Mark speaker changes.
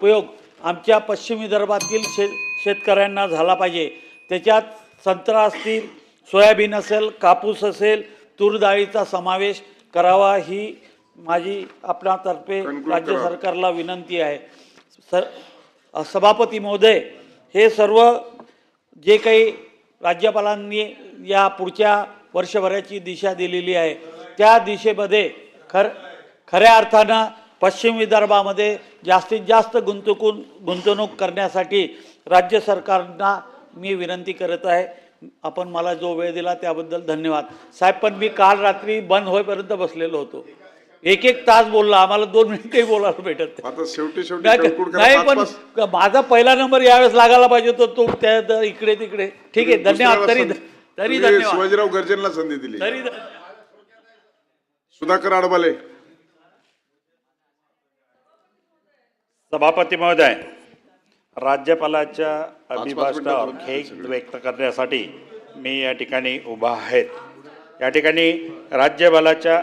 Speaker 1: उपयोग आमच्या पश्चिम विदर्भातील शेतकऱ्यांना झाला पाहिजे। त्याच्यात संत्रा असतील, सोयाबीन असेल, कापूस असेल, तूर डाळीचा समावेश करावा ही माझी आपल्यातर्फे राज्य सरकारला विनंती आहे। सभापती महोदय, हे सर्व जे काही राज्यपालांनी या पुढच्या वर्षभराची दिशा दिलेली आहे त्या दिशेमध्ये खऱ्या अर्थानं पश्चिम विदर्भामध्ये जास्तीत जास्त गुंतवणूक करण्यासाठी राज्य सरकारना मी विनंती करत आहे। आपण मला जो वेळ दिला त्याबद्दल धन्यवाद साहेब। पण मी काल रात्री बंद होईपर्यंत बसलेलो होतो, एक तास बोलला, आम्हाला 2 मिनिटही बोलायला भेटत
Speaker 2: आता शेवटी
Speaker 1: नाही। पण माझा पहिला नंबर यावेळेस लागायला पाहिजे तो त्या इकडे तिकडे। ठीक आहे, धन्यवाद। तरी धन्यवाद।
Speaker 2: शिवाजीराव गर्जनला संधी दिली। सुधाकर आडबाले।
Speaker 3: सभापती महोदय, राज्यपालाच्या अभिभाषणावर खेद व्यक्त करण्यासाठी मी या ठिकाणी उभा आहे। या ठिकाणी राज्यपालाच्या